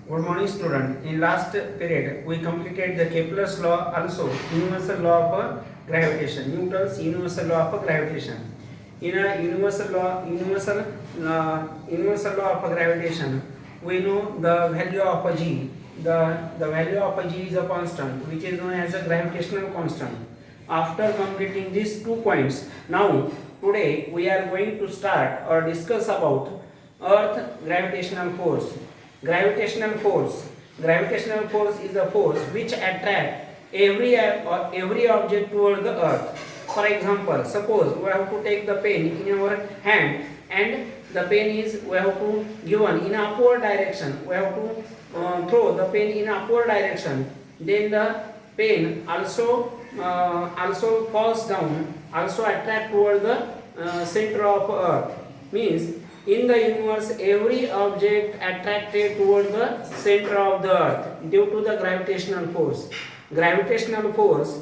Good morning, student. In last period, we completed the Kepler's law, also universal law of gravitation, Newton's universal law of gravitation. In a universal law of gravitation, we know the value of G. The value of G is a constant, which is known as a gravitational constant. After completing these 2 points, now today we are going to start or discuss about Earth gravitational force. Gravitational force is a force which attract every object toward the earth. For example, suppose we have to take the pen in our hand, and the pen is we have to given in upward direction. We have to throw the pen in upward direction. Then the pen also falls down, also attract toward the center of earth. Means in the universe, every object attracted toward the center of the earth due to the gravitational force. Gravitational force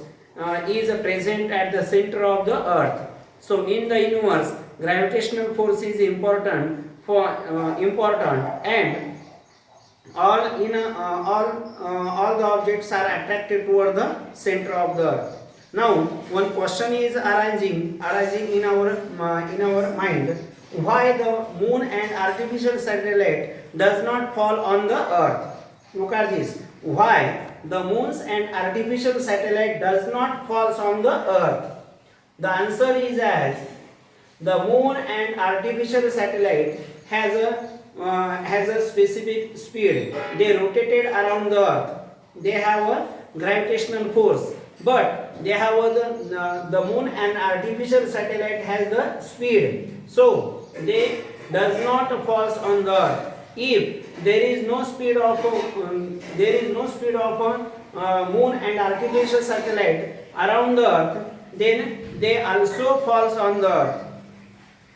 is present at the center of the earth. So in the universe, gravitational force is important, and all the objects are attracted toward the center of the earth. Now one question is arising in our mind: why the moon and artificial satellite does not fall on the earth? Look at this. Why the moons and artificial satellite does not falls on the earth? The answer is as the moon and artificial satellite has a specific speed. They rotated around the earth. They have a gravitational force, but they have the moon and artificial satellite has the speed. So they does not falls on the earth. If there is no speed of moon and artificial satellite around the earth, then they also falls on the earth.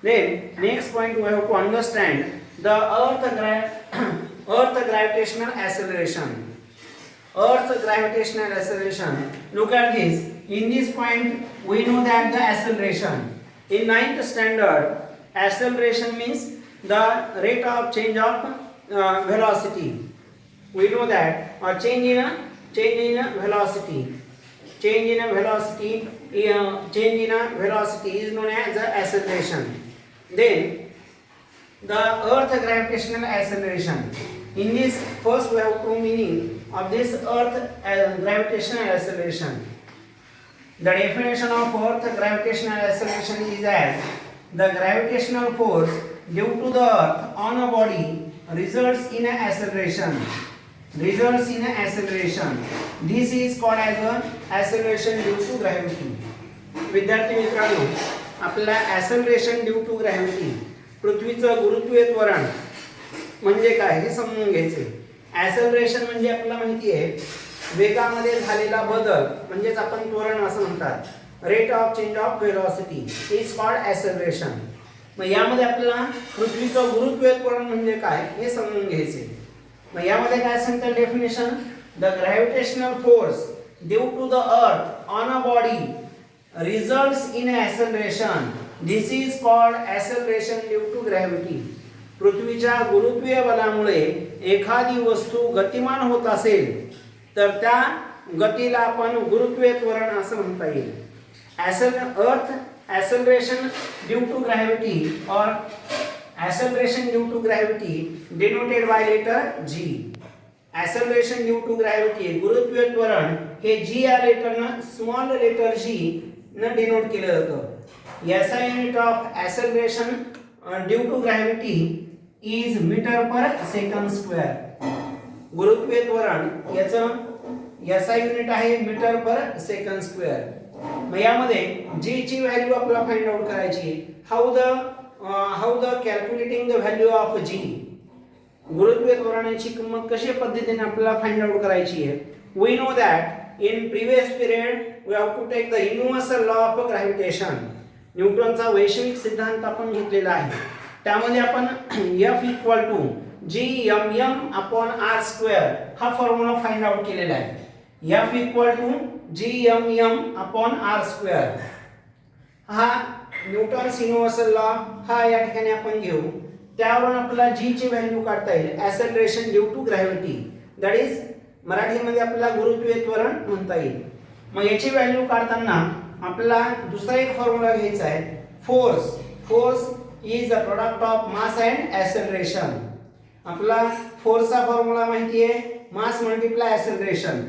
Then next point we have to understand the earth gravitational acceleration. Earth gravitational acceleration. Look at this. In this point we know that the acceleration in 9th standard, acceleration means the rate of change of velocity. We know that or change in a velocity. Change in a velocity is known as the acceleration. Then the earth gravitational acceleration. In this, first we have two meaning of this earth gravitational acceleration. The definition of earth gravitational acceleration is as the gravitational force due to the earth on a body results in an acceleration. This is called as a acceleration due to gravity. विद्यार्थी मित्रांनो, आपल्याला acceleration due to gravity, पृथ्वीचं गुरुत्वीय त्वरण म्हणजे काय हे समजून घ्यायचे. acceleration म्हणजे आपल्याला माहिती आहे वेगामध्ये झालेला बदल, म्हणजेच आपण त्वरण असं म्हणतात. Rate of change of velocity is called acceleration. मग यामध्ये आपल्याला पृथ्वीचं गुरुत्वीय त्वरण म्हणजे काय हे समजून घ्यायचे. मग यामध्ये काय सांगतात definition? The gravitational force due to the earth on a body results in acceleration. This is called acceleration due to gravity. पृथ्वीच्या गुरुत्वीय बलामुळे एखादी वस्तू गतिमान होत असेल तर त्या गतीला आपण गुरुत्वीय त्वरण असं म्हणता येईल. Earth acceleration due to gravity or acceleration due to gravity denoted by letter G. Acceleration due to gravity गुरुत्वीय त्वरण हे G या लेटरनं स्मॉल लेटर G न डिनोट केलं जातं. SI unit of acceleration due to gravity is meter per second square. गुरुत्वीय त्वरण याचं SI युनिट आहे मीटर पर सेकंड स्क्वेअर. मग यामध्ये G ची व्हॅल्यू आपल्याला फाइंड आउट करायची. How the calculating the value of G. गुरुत्वीय त्वरणाची किंमत कशा पद्धतीने आपल्याला फाइंड आउट करायची आहे. We know that in previous period we have to take the universal law of gravitation. न्यूटनचा वैश्विक सिद्धांत आपण घेतलेला आहे. त्यामध्ये आपण F इक्वल टू Gmm/r² हा फॉर्म्युला फाइंड आउट केलेला आहे. F equal to Gmm/r². हा न्यूटन्स युनिव्हर्सल लॉ हा या ठिकाणी आपण घेऊ. त्यावरून आपल्याला जी ची व्हॅल्यू काढता येईल, acceleration due to gravity, that is मराठीमध्ये आपल्याला गुरुत्वीय त्वरण म्हणता येईल. मग याची व्हॅल्यू काढताना आपल्याला दुसरा एक फॉर्म्युला घ्यायचा आहे, force. Force is the product of mass and acceleration. आपला फोर्सचा फॉर्म्युला माहिती आहे, मास मल्टिप्लाय ॲसेलरेशन.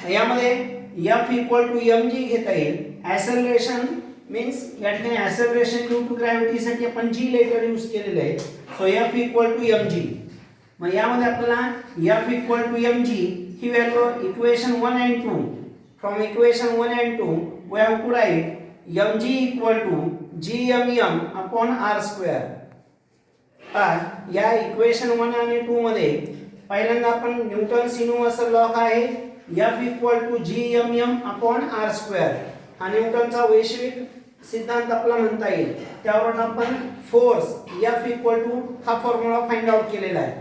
यामध्ये F इक्वल टू mg घेता येईल. ॲसेलरेशन मीन्स या ठिकाणी ॲसेलरेशन ड्यू टू ग्रॅव्हिटीसाठी आपण g लेटर यूज केलेले आहे. So F equal to mg. मग यामध्ये आपल्याला F इक्वल टू mg ही value equation 1 and 2. From equation 1 and 2 we have to write mg equal to gmm upon r square. या equation 1 आणि 2 मध्ये पहिल्यांदा आपण न्यूटन्स युनिव्हर्सल लॉ आहे F equal to gmm upon r square हा न्यूटनचा वैश्विक सिद्धांत आपला म्हणता येईल. त्यावरून आपण फोर्स F इक्वल टू हा फॉर्म्युला फाइंड आउट केलेला आहे.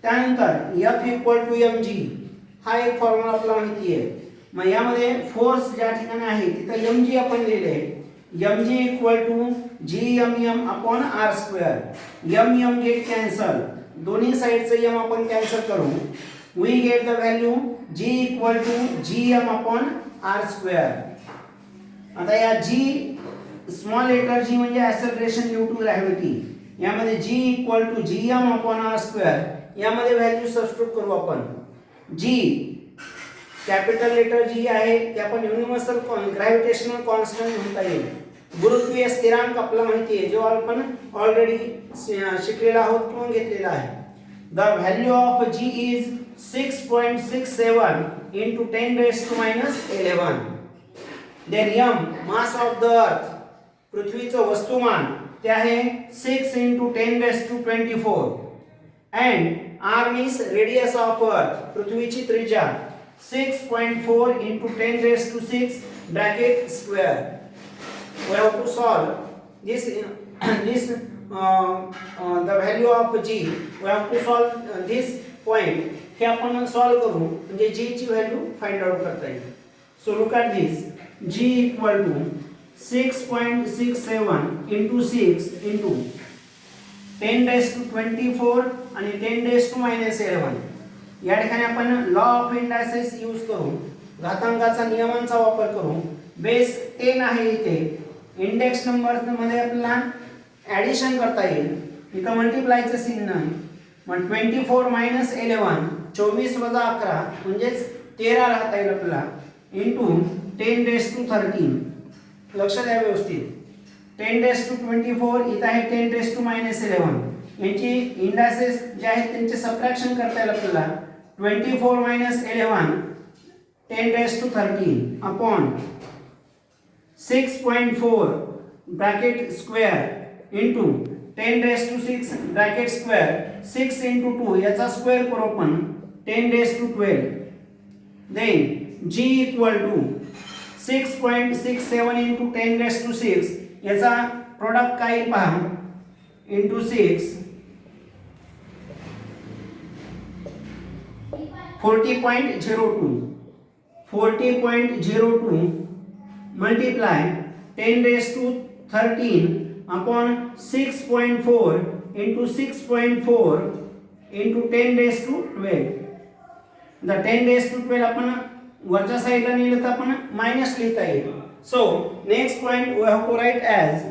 त्यानंतर F इक्वल टू mg हा एक फॉर्म्युला आपला माहिती आहे. मग यामध्ये फोर्स ज्या ठिकाणी आहे तिथं mg आपण लिहिले आहे. mg equal to gmm upon r square. m get cancel, दोन्ही साइडचे m आपण कॅन्सल करू. We get the value g equal to gm upon r square. आता या g स्मॉल लेटर g म्हणजे ॲसेलरेशन ड्यू टू ग्रॅव्हिटी. यामध्ये g equal to gm upon r square यामध्ये value substitute करू आपण. g कॅपिटल लेटर g आहे ते आपण युनिव्हर्सल ग्रॅव्हिटेशनल कॉन्स्टंट म्हणता येईल. गुरुत्वीय स्थिरांक आपला माहिती आहे जो आपण ऑलरेडी शिकलेला आहोत किंवा घेतलेला आहे. The value of g is 6.67 into 10 raised to minus 11. Then m mass of the earth पृथ्वीचं वस्तुमान ते आहे 6 into 10 raised to 24 and r means radius of earth पृथ्वीची त्रिज्या 6.4 into 10 raised to 6 bracket square. We have to solve this the value of g. We have to solve this point. हे आपण solve करू म्हणजे g ची value find out करता येईल. So look at this, g equal to 6.67 into 6 into 10 raised to 24 आणि 10 raised to minus 11. या ठिकाणी आपण लॉ ऑफ इंडायसेस यूज करू, घातांकाचा नियमांचा वापर करू. बेस 10 आहे इथे, इंडेक्स नंबर मध्ये आपल्याला ॲडिशन करता येईल. इथं मल्टिप्लायचं चिन्ह आहे. मग 24 मायनस 11 24 वजा 11 म्हणजेच 13 राहता येईल आपल्याला इंटू 10 रेस टू 13. लक्ष द्या व्यवस्थित. 10 रेस टू 24 इथं आहे 10 रेस टू मायनस 11. यांची इंडायसेस जे आहेत त्यांचे सबट्रॅक्शन करता येईल आपल्याला. 24 minus 11 10 raise to 13 upon 6.4 bracket square into 10 raise to 6 bracket square 6 into 2 याचा स्क्वेअर करू आपण 10 raise to 12. Then g equal to 6.67 into 10 raise to 6 याचा प्रोडक्ट काय पहा into 6 40.02 40.02 multiply 10 raise to 13 upon 6.4 into 6.4 into 10 raised to 12. The 10 raised to 12 आपण वरच्या साईडला नेलं तर आपण मायनस लिहिता येईल. So next point we have to write as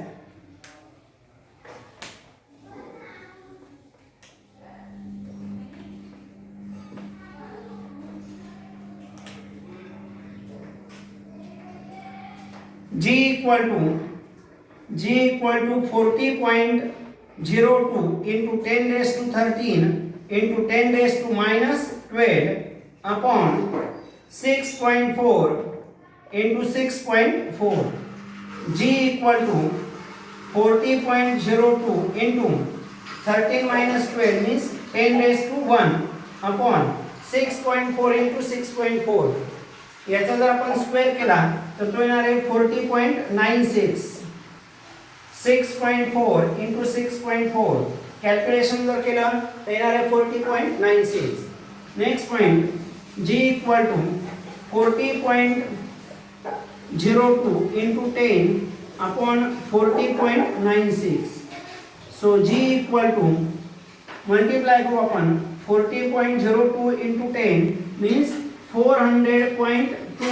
g equal to 40.02 into 10 raised to 13 into 10 raised to minus 12 upon 6.4 into 6.4. g equal to 40.02 into 13 minus 12 means 10 raised to 1 upon 6.4 into 6.4. याचा जर आपण square केला तर तो येणार आहे 40.96. 6.4 into 6.4 calculation जर केलं तर येणार आहे 40.96. Next point g equal to 40.02 into 10 upon 40.96. So G equal to multiply करू आपण 40.02 into 10 means 400.2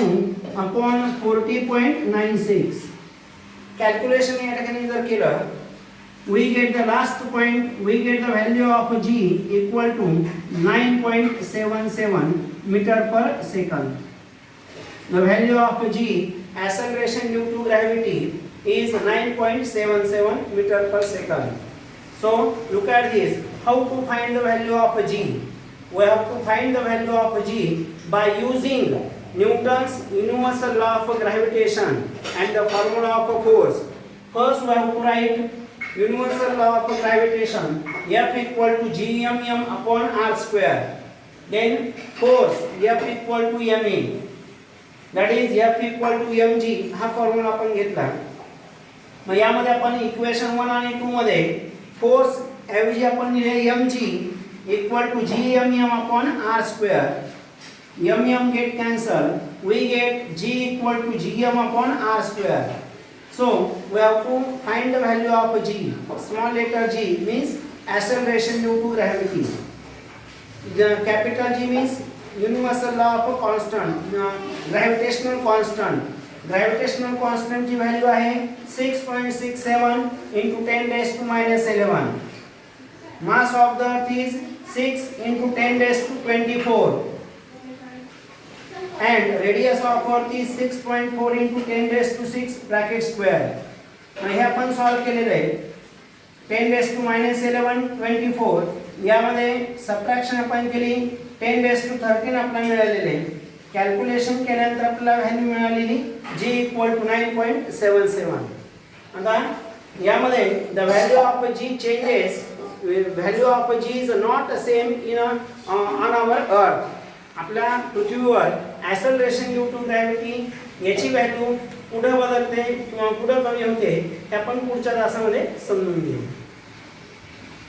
upon 40.96. Calculation या ठिकाणी जर केलं, we get the last point, we get the value of G equal to 9.77 meter per second. The value of G acceleration due to gravity is 9.77 meter per second. So look at this. How to find the value of G? We have to find the value of G by using Newton's universal law of gravitation and the formula of force. First we have to write universal law of gravitation, F equal to gmm upon r square. Then force, F equal to ma. That is F equal to mg. हा formula आपण घेतला. मग यामध्ये आपण equation 1 आणि 2 मध्ये force ऐवजी आपण लिहिले mg equal to gmm upon r square. mm get cancel, we get g equal to gm upon r square. So we have to find the value of g. Small letter g means acceleration due to gravity. The capital G means universal law of constant, gravitational constant. Gravitational constant की value आहे 6.67 into 10 raised to minus 11. Mass of the earth is 6 into 10 raised to 24. And radius of earth is 6.4 into 10 raised to 6 bracket square. आणि हे आपण solve केलेले आहे. 10 raised to minus 11 24. यामध्ये subtraction आपण केली, 10 raised to 13 आपल्याला मिळालेले. कॅल्क्युलेशन केल्यानंतर आपल्याला व्हॅल्यू मिळालेली G equal to 9.77. आता यामध्ये the value of G changes. Value of G is not same in on our earth. आपल्या पृथ्वीवर ॲक्सेलरेशन ड्यू टू ग्रॅव्हिटी याची व्हॅल्यू पुढे बदलते किंवा पुढे कमी होते हे आपण पुढच्या तासामध्ये समजून घेऊ.